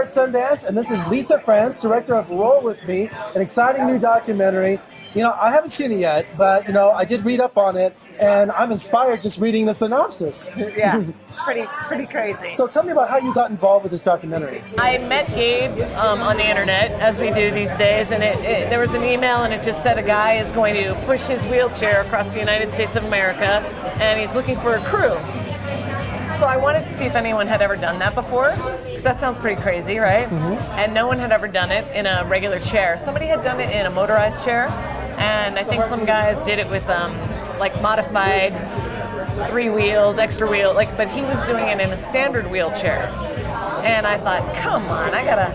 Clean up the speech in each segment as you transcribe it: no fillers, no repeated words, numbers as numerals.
at Sundance, and this is Lisa France, director of Roll With Me, an exciting new documentary. You know, I haven't seen it yet, but, you know, I did read up on it, and I'm inspired just reading the synopsis. Yeah, it's pretty crazy. So tell me about how you got involved with this documentary. I met Gabe on the internet, as we do these days, and there was an email, and it just said a guy is going to push his wheelchair across the United States of America, and he's looking for a crew. So I wanted to see if anyone had ever done that before, because that sounds pretty crazy, right? Mm-hmm. And no one had ever done it in a regular chair. Somebody had done it in a motorized chair, and I think some guys did it with like modified 3 wheels, extra wheel, but he was doing it in a standard wheelchair. And I thought, come on, I gotta.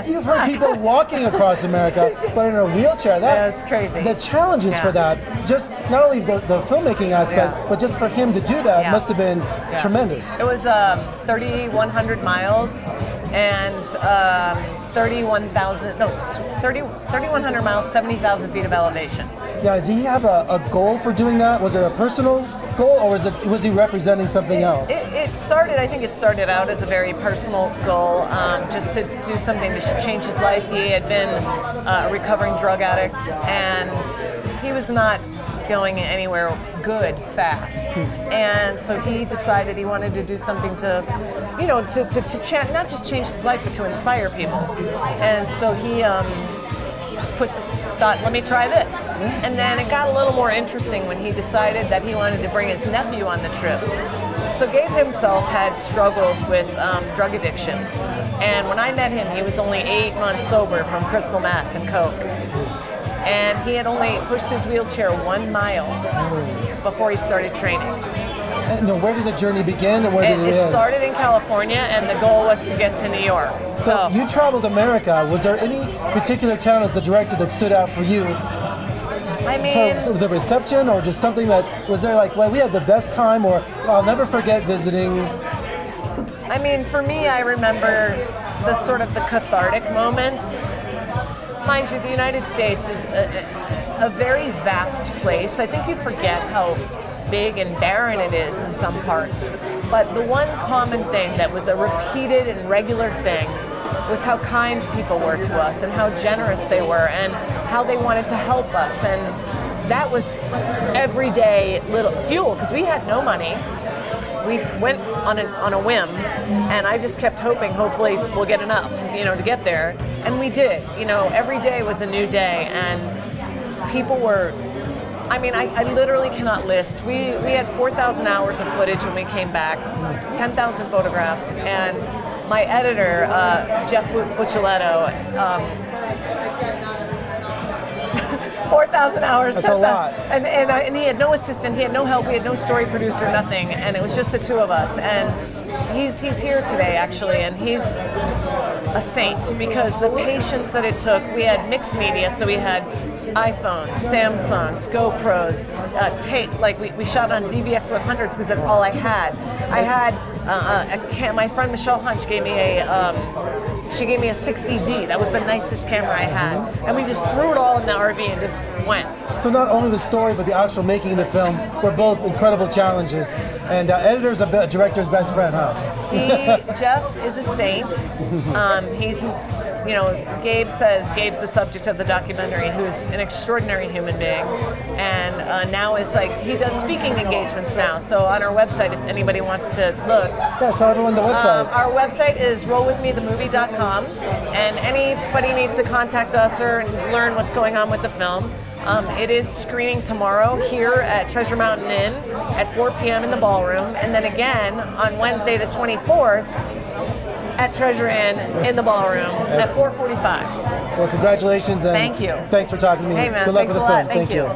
You've heard people walking across America, but in a wheelchair. That's crazy. The challenges for that, just not only the filmmaking aspect, but just for him to do that must have been tremendous. It was 3,100 miles and 3,100 miles, 70,000 feet of elevation. Yeah, did he have a goal for doing that? Was it a personal goal, or was he representing something else? I think it started out as a very personal goal, just to do something to change his life. He had been a recovering drug addict, and he was not going anywhere good fast. And so he decided he wanted to do something to not just change his life, but to inspire people. And so he thought, let me try this. And then it got a little more interesting when he decided that he wanted to bring his nephew on the trip. So Gabe himself had struggled with drug addiction. And when I met him, he was only 8 months sober from crystal meth and coke. And he had only pushed his wheelchair 1 mile before he started training. And where did the journey begin, and where did it end? It started in California, and the goal was to get to New York. So you traveled America. Was there any particular town as the director that stood out for you? I mean, for the reception, or just something that was there like, well, we had the best time, or I'll never forget visiting? I mean, for me, I remember the sort of the cathartic moments. Mind you, the United States is a very vast place. I think you forget how big and barren it is in some parts. But the one common thing that was a repeated and regular thing was how kind people were to us, and how generous they were, and how they wanted to help us. And that was everyday little fuel, because we had no money. We went on a whim, and I just kept hoping, hopefully we'll get enough, to get there. And we did. Every day was a new day, and people were, I literally cannot list. We had 4,000 hours of footage when we came back, 10,000 photographs, and my editor, Jeff Buccialetto, 4,000 hours. That's a lot. And he had no assistant, he had no help, we had no story producer, nothing, and it was just the two of us. And he's here today, actually, and he's a saint, because the patience that it took. We had mixed media, so we had iPhones, Samsungs, GoPros, tapes. We shot on DVX 100s because that's all I had. I had my friend Michelle Hunch gave me a 60D. That was the nicest camera I had, and we just threw it all in the RV and just went. So not only the story, but the actual making of the film were both incredible challenges. And editor's a director's best friend, huh? Jeff is a saint. He's, Gabe says Gabe's the subject of the documentary, who's an extraordinary human being, and now is he does speaking engagements now. So on our website, if anybody wants to look, tell everyone the website. Our website is rollwithmethemovie.com, and anybody needs to contact us or learn what's going on with the film. It is screening tomorrow here at Treasure Mountain Inn at 4 p.m. in the ballroom, and then again on Wednesday the 24th at Treasure Inn in the ballroom at 4:45. Well, congratulations, and thank you. Thanks for talking to me. Hey, man, Good luck with the film. Thank you.